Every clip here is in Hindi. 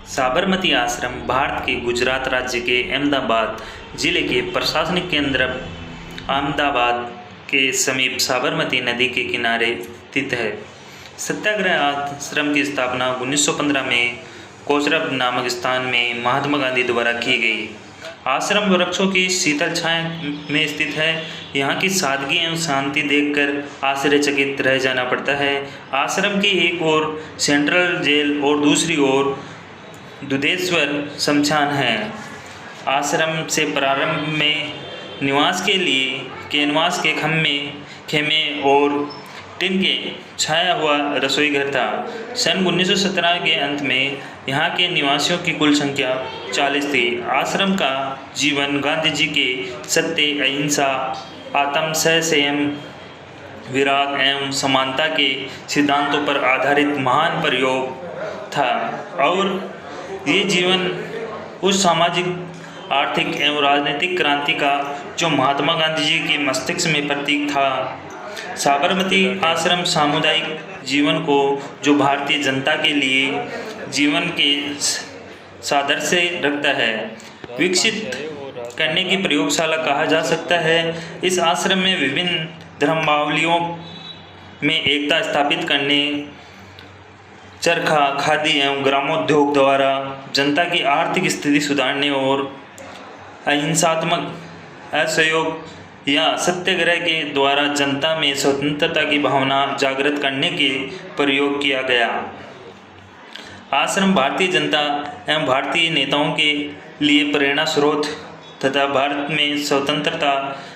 साबरमती आश्रम भारत के गुजरात राज्य के अहमदाबाद जिले के प्रशासनिक केंद्र अहमदाबाद के समीप साबरमती नदी के किनारे स्थित है। सत्याग्रह आश्रम की स्थापना 1915 में कोचरब नामक स्थान में महात्मा गांधी द्वारा की गई। आश्रम वृक्षों की शीतल छाया में स्थित है। यहाँ की सादगी एवं शांति देखकर आश्चर्यचकित रह जाना पड़ता है। आश्रम की एक ओर सेंट्रल जेल और दूसरी ओर दुधेश्वर शमशान है। आश्रम से प्रारंभ में निवास के लिए कैनवास के खेमे और टिन के छाया हुआ रसोई घर था। सन 1917 के अंत में यहाँ के निवासियों की कुल संख्या 40 थी। आश्रम का जीवन गांधी जी के सत्य, अहिंसा, आत्म संयम, विराग एवं समानता के सिद्धांतों पर आधारित महान प्रयोग था और ये जीवन उस सामाजिक, आर्थिक एवं राजनीतिक क्रांति का जो महात्मा गांधी जी के मस्तिष्क में प्रतीक था। साबरमती आश्रम सामुदायिक जीवन को जो भारतीय जनता के लिए जीवन के सादृश्य रखता है, विकसित करने की प्रयोगशाला कहा जा सकता है। इस आश्रम में विभिन्न धर्मावलियों में एकता स्थापित करने, चरखा, खादी एवं ग्रामोद्योग द्वारा जनता की आर्थिक स्थिति सुधारने और अहिंसात्मक असहयोग या सत्याग्रह के द्वारा जनता में स्वतंत्रता की भावना जागृत करने के प्रयोग किया गया। आश्रम भारतीय जनता एवं भारतीय नेताओं के लिए प्रेरणा स्रोत तथा भारत में स्वतंत्रता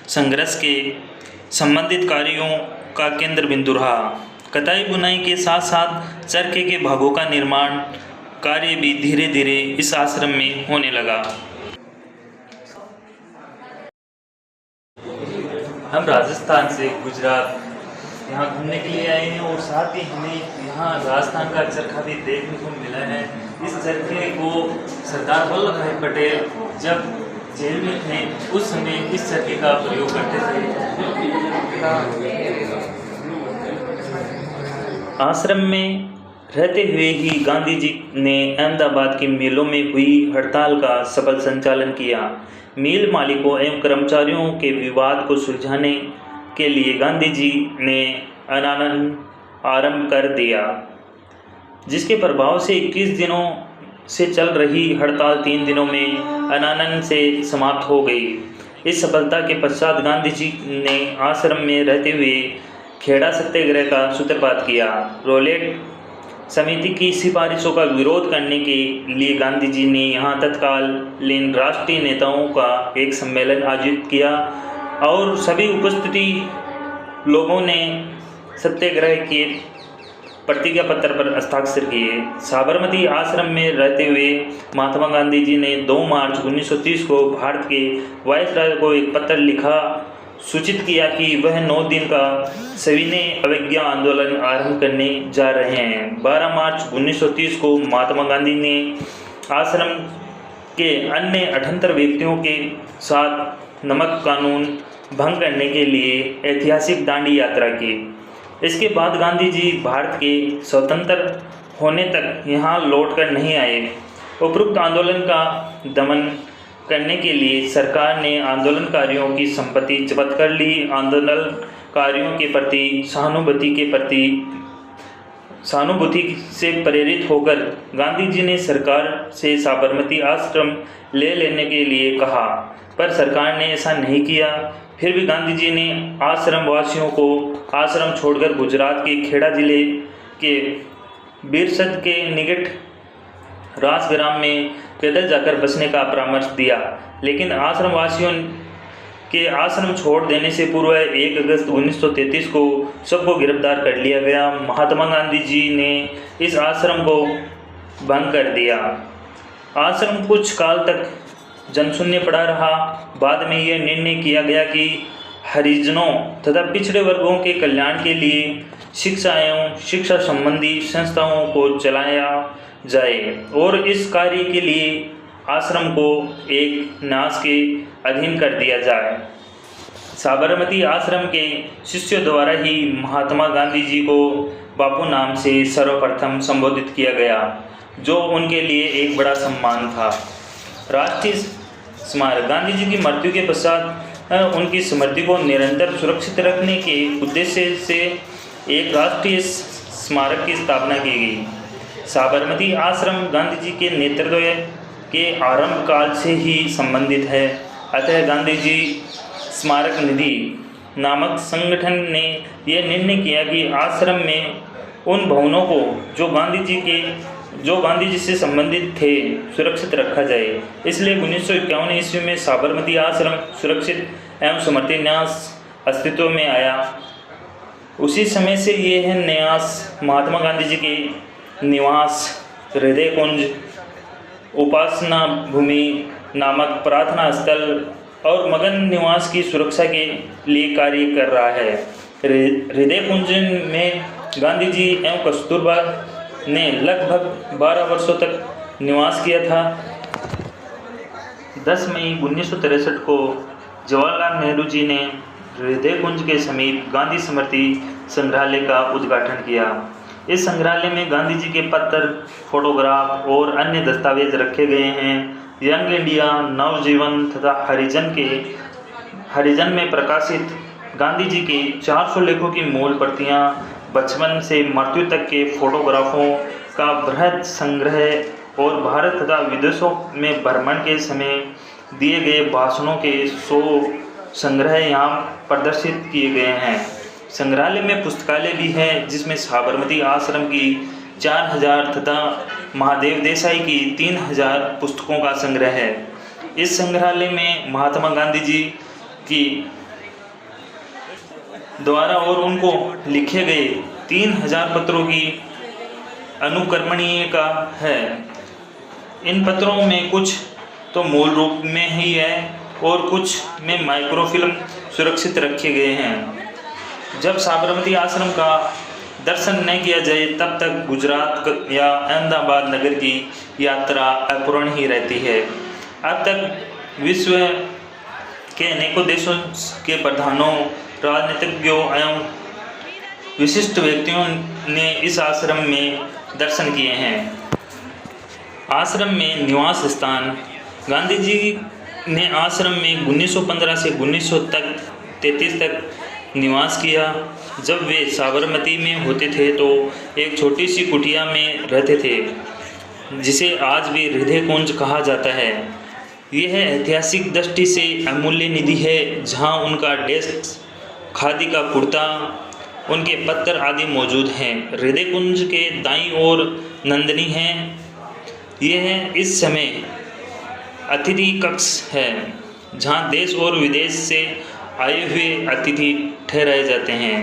संघर्ष के संबंधित कार्यों का केंद्र बिंदु रहा। कताई बुनाई के साथ साथ चरखे के भागों का निर्माण कार्य भी धीरे धीरे इस आश्रम में होने लगा। हम राजस्थान से गुजरात यहाँ घूमने के लिए आए हैं और साथ ही हमें यहाँ राजस्थान का चरखा भी देखने को मिला है। इस चरखे को सरदार वल्लभ भाई पटेल जब जेल में थे उस समय इस चरखे का प्रयोग करते थे। आश्रम में रहते हुए ही गांधी जी ने अहमदाबाद के मिलों में हुई हड़ताल का सफल संचालन किया। मिल मालिकों एवं कर्मचारियों के विवाद को सुलझाने के लिए गांधी जी ने आंदोलन आरंभ कर दिया, जिसके प्रभाव से 21 दिनों से चल रही हड़ताल 3 दिनों में आंदोलन से समाप्त हो गई। इस सफलता के पश्चात गांधी जी ने आश्रम में रहते हुए खेड़ा सत्याग्रह का सूत्रपात किया। रोलेट समिति की सिफारिशों का विरोध करने के लिए गांधी जी ने यहाँ तत्कालीन राष्ट्रीय नेताओं का एक सम्मेलन आयोजित किया और सभी उपस्थित लोगों ने सत्याग्रह के प्रतिज्ञा पत्र पर हस्ताक्षर किए। साबरमती आश्रम में रहते हुए महात्मा गांधी जी ने 2 मार्च 1930 को भारत के वायसराय को एक पत्र लिखा, सूचित किया कि वह 9 दिन का सविनय अवज्ञा आंदोलन आरंभ करने जा रहे हैं। 12 मार्च 1930 को महात्मा गांधी ने आश्रम के अन्य 78 व्यक्तियों के साथ नमक कानून भंग करने के लिए ऐतिहासिक दांडी यात्रा की। इसके बाद गांधी जी भारत के स्वतंत्र होने तक यहाँ लौटकर नहीं आए। उपरोक्त आंदोलन का दमन करने के लिए सरकार ने आंदोलनकारियों की संपत्ति जब्त कर ली। आंदोलनकारियों के प्रति सहानुभूति से प्रेरित होकर गांधी जी ने सरकार से साबरमती आश्रम ले लेने के लिए कहा, पर सरकार ने ऐसा नहीं किया। फिर भी गांधी जी ने आश्रम वासियों को आश्रम छोड़कर गुजरात के खेड़ा जिले के बीरसद के निकट राजग्राम में पैदल जाकर बसने का परामर्श दिया, लेकिन आश्रम वासियों के आश्रम छोड़ देने से पूर्व 1 अगस्त 1933 को सबको गिरफ्तार कर लिया गया। महात्मा गांधी जी ने इस आश्रम को भंग कर दिया। आश्रम कुछ काल तक जनशून्य पड़ा रहा। बाद में यह निर्णय किया गया कि हरिजनों तथा पिछड़े वर्गों के कल्याण के लिए शिक्षा एवं शिक्षा संबंधी संस्थाओं को चलाया जाए और इस कार्य के लिए आश्रम को एक न्यास के अधीन कर दिया जाए। साबरमती आश्रम के शिष्यों द्वारा ही महात्मा गांधी जी को बापू नाम से सर्वप्रथम संबोधित किया गया। जो उनके लिए एक बड़ा सम्मान था। राष्ट्रीय स्मारक गांधी जी की मृत्यु के पश्चात उनकी स्मृति को निरंतर सुरक्षित रखने के उद्देश्य से एक राष्ट्रीय स्मारक की स्थापना की गई। साबरमती आश्रम गांधी जी के नेतृत्व के आरंभ काल से ही संबंधित है, अतः गांधी जी स्मारक निधि नामक संगठन ने यह निर्णय किया कि आश्रम में उन भवनों को जो गांधी जी से संबंधित थे सुरक्षित रखा जाए। इसलिए 1951 ईस्वी में साबरमती आश्रम सुरक्षित एवं स्मृति न्यास अस्तित्व में आया। उसी समय से ये है न्यास महात्मा गांधी जी के निवास, हृदय कुंज, उपासना भूमि नामक प्रार्थना स्थल और मगन निवास की सुरक्षा के लिए कार्य कर रहा है। हृदय कुंज में गांधी जी एवं कस्तूरबा ने लगभग 12 वर्षों तक निवास किया था। 10 मई 1963 को जवाहरलाल नेहरू जी ने हृदय कुंज के समीप गांधी स्मृति संग्रहालय का उद्घाटन किया। इस संग्रहालय में गांधी जी के पत्र, फोटोग्राफ और अन्य दस्तावेज रखे गए हैं। यंग इंडिया, नवजीवन तथा हरिजन में प्रकाशित गांधी जी के 400 लेखों की मूल प्रतियां, बचपन से मृत्यु तक के फोटोग्राफों का बृहद संग्रह और भारत तथा विदेशों में भ्रमण के समय दिए गए भाषणों के 100 संग्रह यहाँ प्रदर्शित किए गए हैं। संग्रहालय में पुस्तकालय भी है जिसमें साबरमती आश्रम की 4000 तथा महादेव देसाई की 3000 पुस्तकों का संग्रह है। इस संग्रहालय में महात्मा गांधी जी की द्वारा और उनको लिखे गए 3000 पत्रों की अनुक्रमणीय का है। इन पत्रों में कुछ तो मूल रूप में ही है और कुछ में माइक्रोफिल्म सुरक्षित रखे गए हैं। जब साबरमती आश्रम का दर्शन न किया जाए तब तक गुजरात या अहमदाबाद नगर की यात्रा अपूर्ण ही रहती है। अब तक विश्व के अनेकों देशों के प्रधानों, राजनीतिज्ञों एवं विशिष्ट व्यक्तियों ने इस आश्रम में दर्शन किए हैं। आश्रम में निवास स्थान गांधी जी ने आश्रम में 1915 से 1933 तक निवास किया। जब वे साबरमती में होते थे तो एक छोटी सी कुटिया में रहते थे जिसे आज भी हृदय कुंज कहा जाता है। यह ऐतिहासिक दृष्टि से अमूल्य निधि है जहां उनका डेस्क, खादी का कुर्ता, उनके पत्र आदि मौजूद हैं। हृदय कुंज के दाईं ओर नंदनी है। यह इस समय अतिथि कक्ष है जहां देश और विदेश से आए हुए अतिथि ठहराए जाते हैं।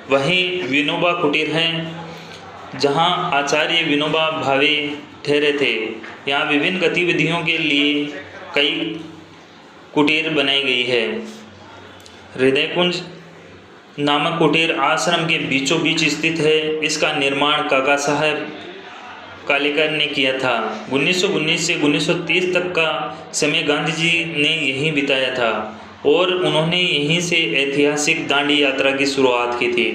वहीं विनोबा कुटीर है जहां आचार्य विनोबा भावे ठहरे थे। यहाँ विभिन्न गतिविधियों के लिए कई कुटीर बनाई गई है। हृदय कुंज नामक कुटीर आश्रम के बीचों बीच स्थित है। इसका निर्माण काका साहब कालेकर ने किया था। 1919 से 1930 तक का समय गांधी जी ने यहीं बिताया था और उन्होंने यहीं से ऐतिहासिक दांडी यात्रा की शुरुआत की थी।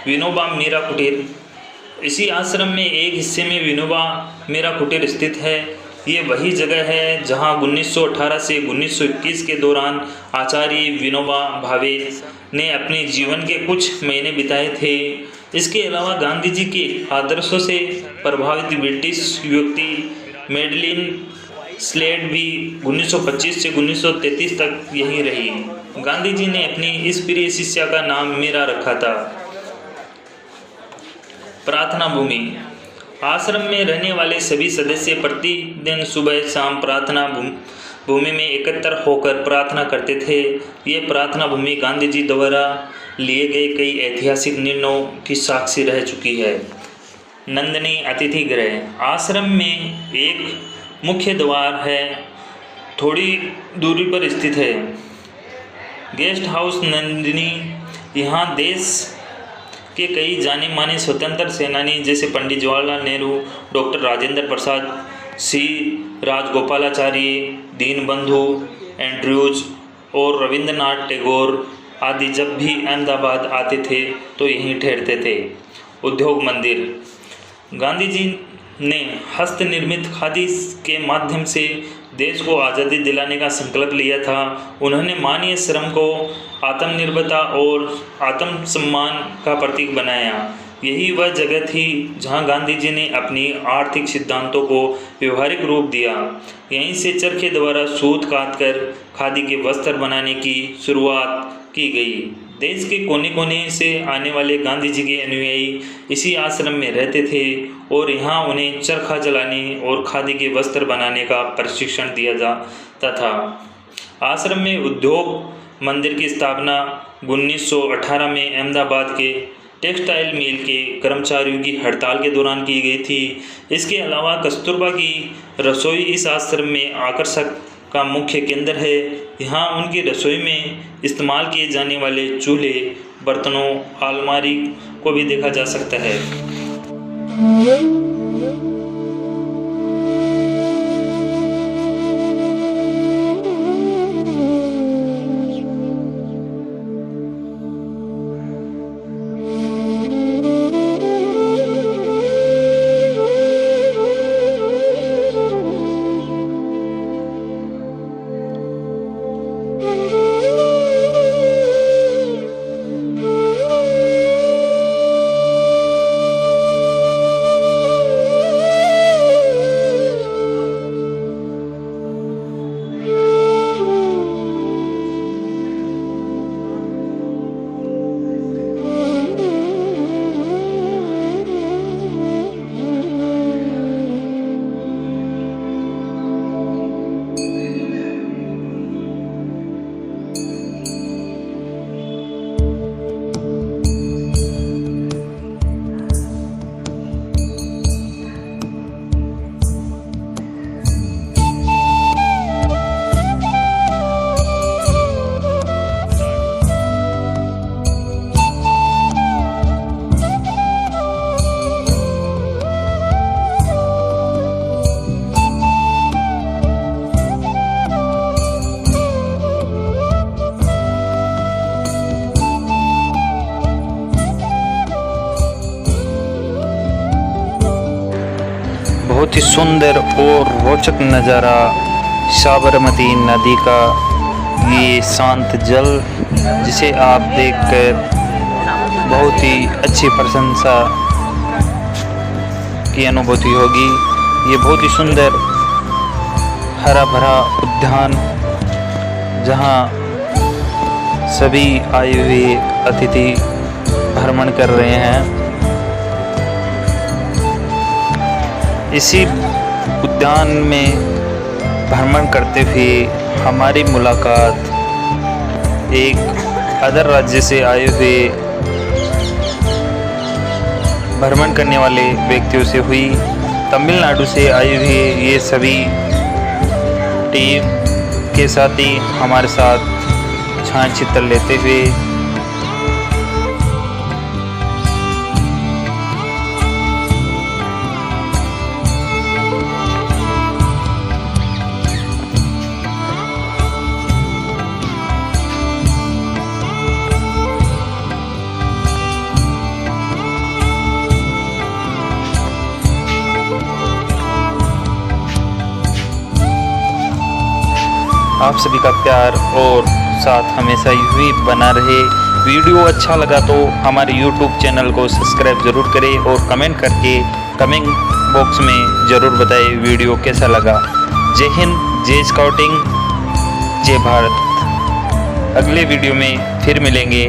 विनोबा मीरा कुटीर, इसी आश्रम में एक हिस्से में विनोबा मीरा कुटीर स्थित है। ये वही जगह है जहां 1918 से 1921 के दौरान आचार्य विनोबा भावे ने अपने जीवन के कुछ महीने बिताए थे। इसके अलावा गांधी जी के आदर्शों से प्रभावित ब्रिटिश युवती मैडलिन स्लेड भी 1925 से 1933 तक यहीं रही। गांधी जी ने अपनी इस प्रिय शिष्या का नाम मीरा रखा था। प्रार्थना भूमि, आश्रम में रहने वाले सभी सदस्य प्रतिदिन सुबह शाम प्रार्थना भूमि में एकत्र होकर प्रार्थना करते थे। ये प्रार्थना भूमि गांधी जी द्वारा लिए गए कई ऐतिहासिक निर्णयों की साक्षी रह चुकी है। नंदनी अतिथि गृह, आश्रम में एक मुख्य द्वार है, थोड़ी दूरी पर स्थित है। गेस्ट हाउस नंदिनी, यहाँ देश के कई जाने माने स्वतंत्र सेनानी जैसे पंडित जवाहरलाल नेहरू, डॉक्टर राजेंद्र प्रसाद, सी राजगोपालाचारी, दीनबंधु एंड्रयूज और रविंद्रनाथ टैगोर आदि जब भी अहमदाबाद आते थे तो यहीं ठहरते थे। उद्योग मंदिर, गांधी जी ने हस्त निर्मित खादी के माध्यम से देश को आज़ादी दिलाने का संकल्प लिया था। उन्होंने मानवीय श्रम को आत्मनिर्भरता और आत्मसम्मान का प्रतीक बनाया। यही वह जगह थी जहां गांधी जी ने अपनी आर्थिक सिद्धांतों को व्यवहारिक रूप दिया। यहीं से चरखे द्वारा सूत काटकर खादी के वस्त्र बनाने की शुरुआत की गई। देश के कोने कोने से आने वाले गांधी जी के अनुयायी इसी आश्रम में रहते थे और यहाँ उन्हें चरखा चलाने और खादी के वस्त्र बनाने का प्रशिक्षण दिया जाता था। आश्रम में उद्योग मंदिर की स्थापना 1918 में अहमदाबाद के टेक्सटाइल मिल के कर्मचारियों की हड़ताल के दौरान की गई थी। इसके अलावा कस्तूरबा की रसोई इस आश्रम में आकर्षक का मुख्य केंद्र है। यहाँ उनकी रसोई में इस्तेमाल किए जाने वाले चूल्हे, बर्तनों, अलमारी को भी देखा जा सकता है। बहुत ही सुंदर और रोचक नज़ारा साबरमती नदी का, ये शांत जल जिसे आप देखकर बहुत ही अच्छी प्रशंसा की अनुभूति होगी। ये बहुत ही सुंदर हरा भरा उद्यान जहाँ सभी आए हुए अतिथि भ्रमण कर रहे हैं। इसी उद्यान में भ्रमण करते हुए हमारी मुलाकात एक अदर राज्य से आए हुए भ्रमण करने वाले व्यक्तियों से हुई। तमिलनाडु से आए हुए ये सभी टीम के साथी हमारे साथ छायाचित्र लेते हुए आप सभी का प्यार और साथ हमेशा यूं ही बना रहे। वीडियो अच्छा लगा तो हमारे YouTube चैनल को सब्सक्राइब ज़रूर करें और कमेंट करके कमेंट बॉक्स में ज़रूर बताएं वीडियो कैसा लगा। जय हिंद, जय स्काउटिंग, जय भारत। अगले वीडियो में फिर मिलेंगे।